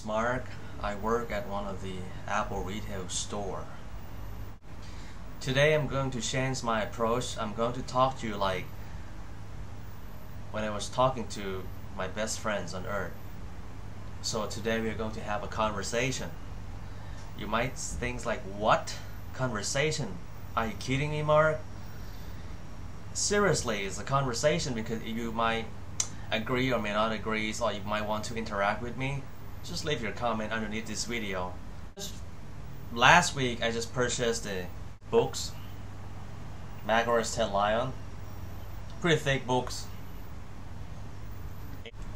Mark. I work at one of the Apple retail store. Today I'm going to change my approach. I'm going to talk to you like when I was talking to my best friends on earth. So today we are going to have a conversation. You might think like, what? Conversation? Are you kidding me, Mark? Seriously, it's a conversation because you might agree or may not agree, or you might want to interact with me. Just leave your comment underneath this video. Last week I just purchased the books, macOS 10 Lion. Pretty thick books.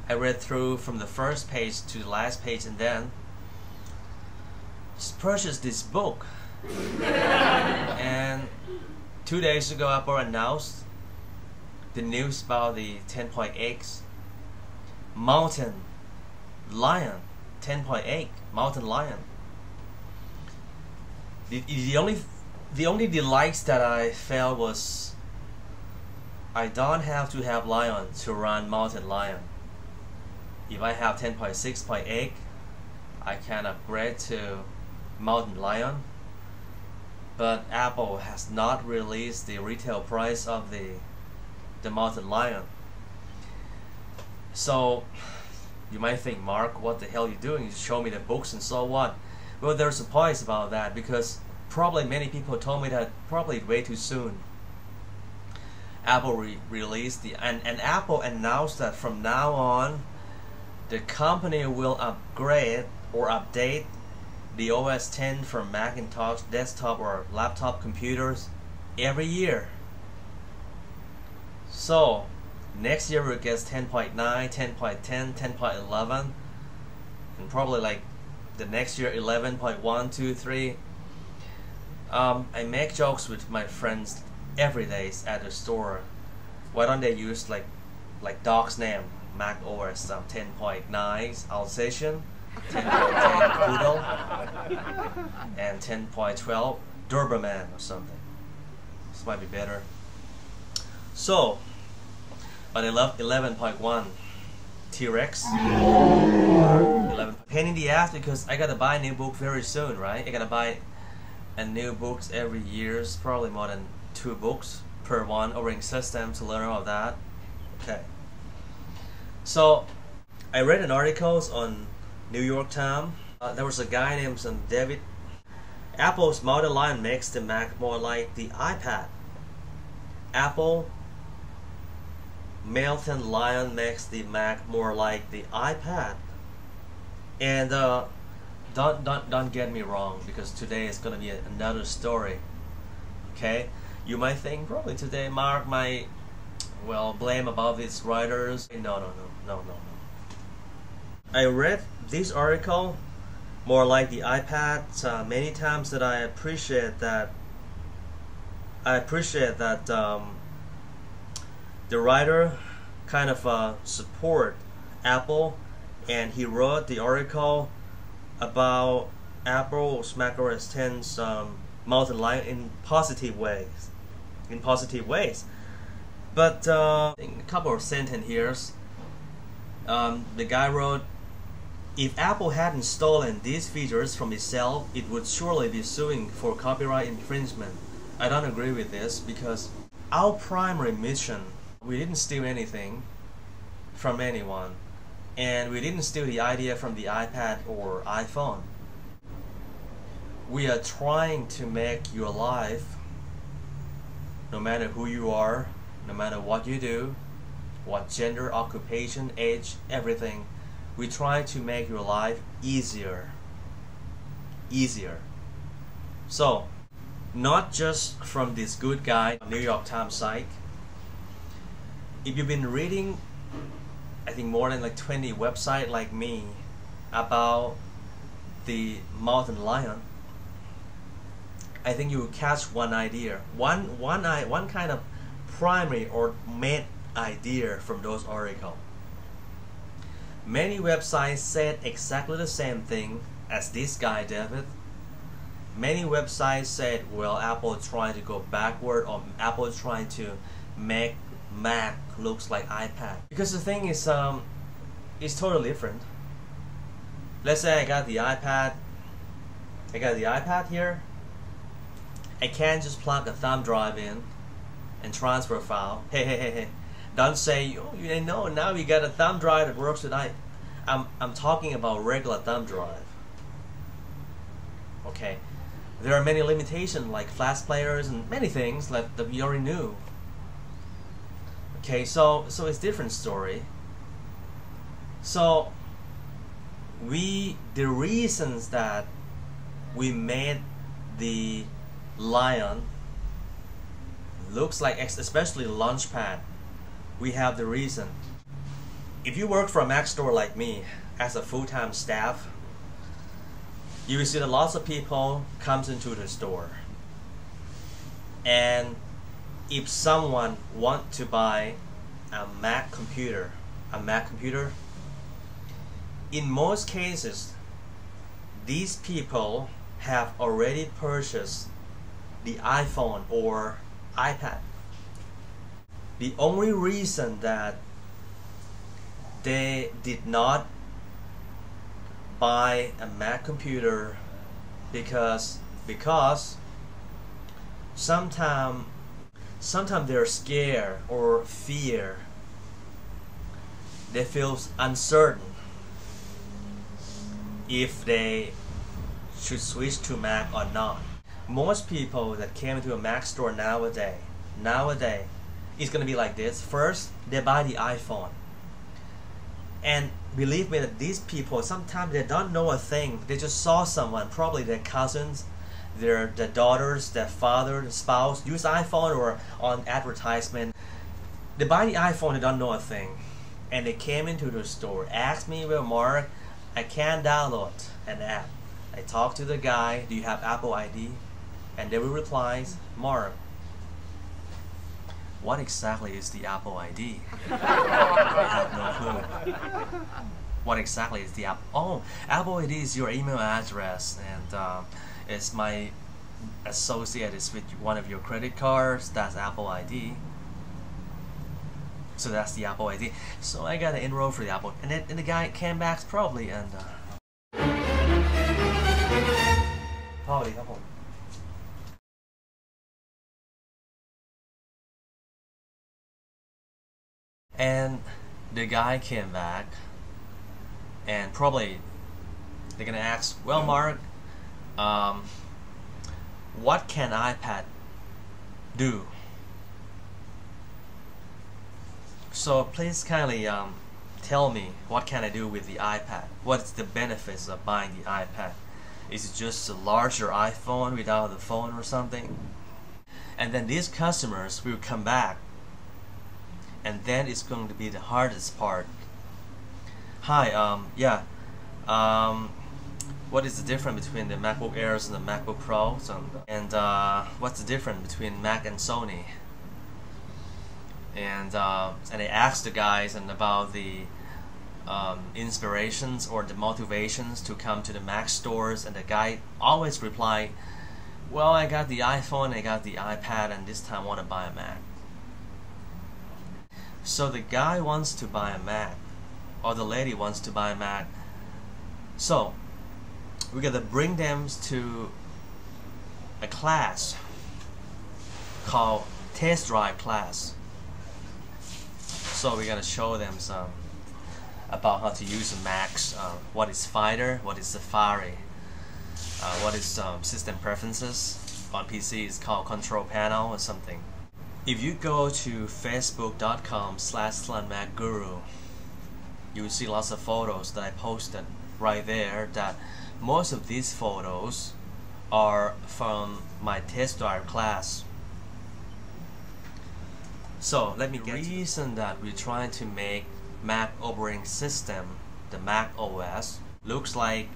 I read through from the first page to the last page and then just purchased this book. And 2 days ago Apple announced the news about the 10.8 Mountain Lion. 10.8 Mountain Lion. The only delights that I felt was I don't have to have Lion to run Mountain Lion. If I have 10.6.8, I can upgrade to Mountain Lion. But Apple has not released the retail price of the Mountain Lion. So you might think, Mark, what the hell are you doing? You show me the books and so what? Well, there's a point about that because probably many people told me that probably way too soon. Apple released and Apple announced that from now on the company will upgrade or update the OS 10 for Macintosh desktop or laptop computers every year. So next year we'll get 10.9, 10.10, 10.11, and probably like the next year 11.1, 2, 3. I make jokes with my friends every day at the store. Why don't they use like dog's name, Mac OS 10.9 Alsatian, 10.10 Poodle, and 10.12 Doberman or something. This might be better. So, but I love 11.1 T-Rex. 11. Pain in the ass because I gotta buy a new book very soon, right? I gotta buy a new books every year, probably more than 2 books per one operating system to learn all that. Okay. So I read an article on New York Times. There was a guy named David. Apple's Mountain Lion makes the Mac more like the iPad. Apple Mountain Lion makes the Mac more like the iPad. And don't get me wrong, because today is gonna be another story. Okay, you might think probably today Mark might blame about these writers. No. I read this article more like the iPad many times that I appreciate that. The writer kind of support Apple, and he wrote the article about Apple's macOS 10's Mountain Lion in positive ways. But a couple of sentences here. The guy wrote, if Apple hadn't stolen these features from itself, it would surely be suing for copyright infringement. I don't agree with this because our primary mission, we didn't steal anything from anyone, and we didn't steal the idea from the iPad or iPhone. We are trying to make your life, no matter who you are, no matter what you do, what gender, occupation, age, everything, we try to make your life easier. So, not just from this good guy, New York Times site. If you've been reading, I think more than like 20 websites like me about the Mountain Lion, I think you will catch one idea, one kind of primary or main idea from those articles. Many websites said exactly the same thing as this guy, David. Many websites said, well, Apple is trying to go backward, or Apple is trying to make Mac looks like iPad. Because the thing is, it's totally different. let's say I got the iPad. I got the iPad here. I can't just plug a thumb drive in and transfer a file. Hey. Don't say, oh, you know, now you got a thumb drive that works with I'm talking about regular thumb drive. Okay. There are many limitations like flash players and many things that we already knew. Okay, so it's different story. So the reasons that we made the Lion looks like, especially Launchpad, we have the reason. If you work for a Mac store like me as a full-time staff, you will see that lots of people comes into the store, and if someone want to buy a Mac computer, in most cases these people have already purchased the iPhone or iPad. The only reason that they did not buy a Mac computer because sometimes they're scared or fear. They feel uncertain if they should switch to Mac or not. Most people that came into a Mac store nowadays, it's gonna be like this. First, they buy the iPhone. And believe me that these people, sometimes they don't know a thing. They just saw someone, probably their cousins, their daughters, their father, their spouse, use iPhone or on advertisement. They buy the iPhone, they don't know a thing. And they came into the store, asked me, well, Mark, I can't download an app. I talked to the guy, do you have Apple ID? And they will reply, Mark, what exactly is the Apple ID? I have no clue. What exactly is the app? Oh, Apple ID is your email address, and it's my associated with one of your credit cards. That's Apple ID. So that's the Apple ID. So I got to enroll for the Apple, and then the guy came back probably and probably Apple. And the guy came back, and probably they're gonna ask, well, Mark, what can iPad do? So please kindly tell me, what can I do with the iPad? What's the benefits of buying the iPad? Is it just a larger iPhone without the phone or something? And then these customers will come back, and then it's going to be the hardest part. Hi, what is the difference between the MacBook Airs and the MacBook Pros? And what's the difference between Mac and Sony? And I asked the guys about the inspirations or the motivations to come to the Mac stores, and the guy always replied, well, I got the iPhone, I got the iPad, and this time I want to buy a Mac. So the guy wants to buy a Mac, or the lady wants to buy a Mac. So we gotta bring them to a class called test drive class. So we're gonna show them some about how to use a Macs, what is Finder, what is Safari, what is system preferences. On PC it's called control panel or something. If you go to facebook.com/SlanMacGuru, you will see lots of photos that I posted right there, that most of these photos are from my test drive class. So let me get the reason that we're trying to make Mac operating system, the Mac OS, looks like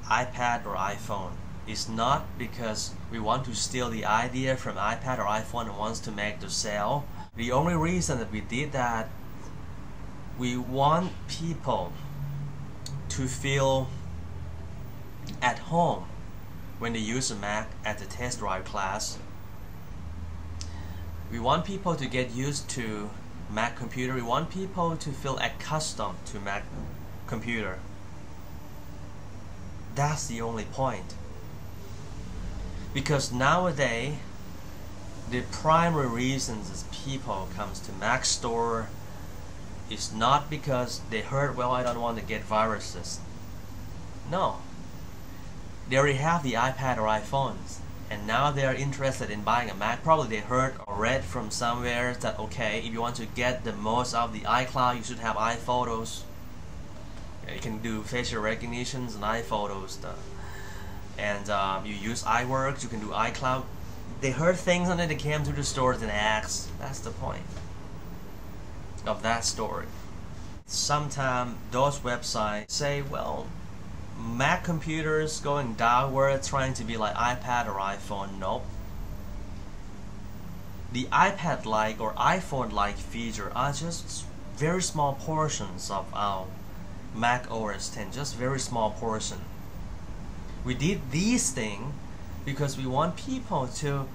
iPad or iPhone. It's not because we want to steal the idea from iPad or iPhone and wants to make the sale. The only reason that we did that, we want people to feel at home when they use a Mac at the test drive class. We want people to get used to Mac computer. We want people to feel accustomed to Mac computer. That's the only point. Because nowadays, the primary reasons is people comes to Mac store is not because they heard, well, I don't want to get viruses. No. They already have the iPad or iPhones, and now they're interested in buying a Mac. Probably they heard or read from somewhere that, okay, if you want to get the most out of the iCloud, you should have iPhotos. You can do facial recognitions and iPhotos stuff. And you use iWorks, you can do iCloud. They heard things and then they came to the stores and asked. That's the point of that story. Sometimes those websites say, well, Mac computers going downward, trying to be like iPad or iPhone. Nope. The iPad-like or iPhone-like feature are just very small portions of our Mac OS X, just very small portion. We did these things because we want people to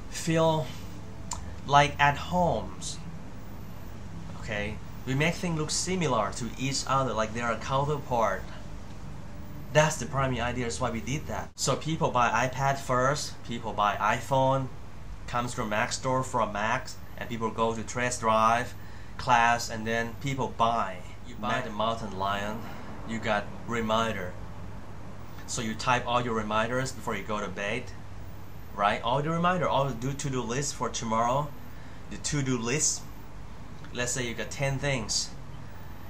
feel like at homes. Okay? We make things look similar to each other, like they're a counterpart. That's the primary idea, that's why we did that. So people buy iPad first, people buy iPhone, comes from Mac store for Macs, and people go to test drive, class, and then people buy. You buy the mountain lion, you got reminder. So you type all your reminders before you go to bed, right? All the reminder, all the to-do list for tomorrow, the to-do list. Let's say you got 10 things.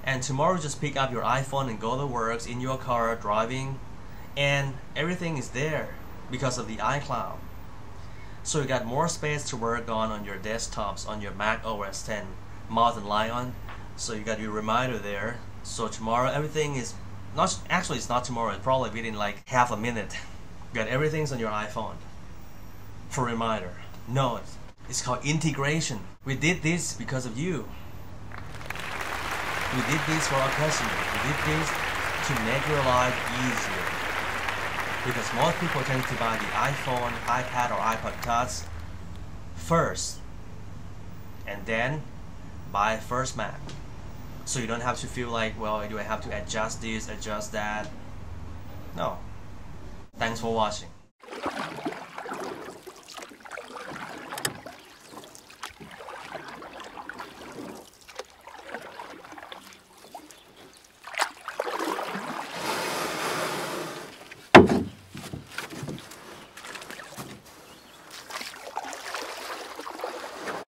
And tomorrow just pick up your iPhone and go to work in your car driving, and everything is there because of the iCloud. So you got more space to work on your desktops, on your Mac OS X Mountain Lion. So you got your reminder there. So tomorrow everything is not, actually it's not tomorrow, it's probably within like half a minute. You got everything's on your iPhone for reminder. No, it's called integration. We did this because of you. We did this for our customers. We did this to make your life easier. Because most people tend to buy the iPhone, iPad, or iPod Touch first, and then buy first Mac. So you don't have to feel like, well, do I have to adjust this, adjust that? No. Thanks for watching.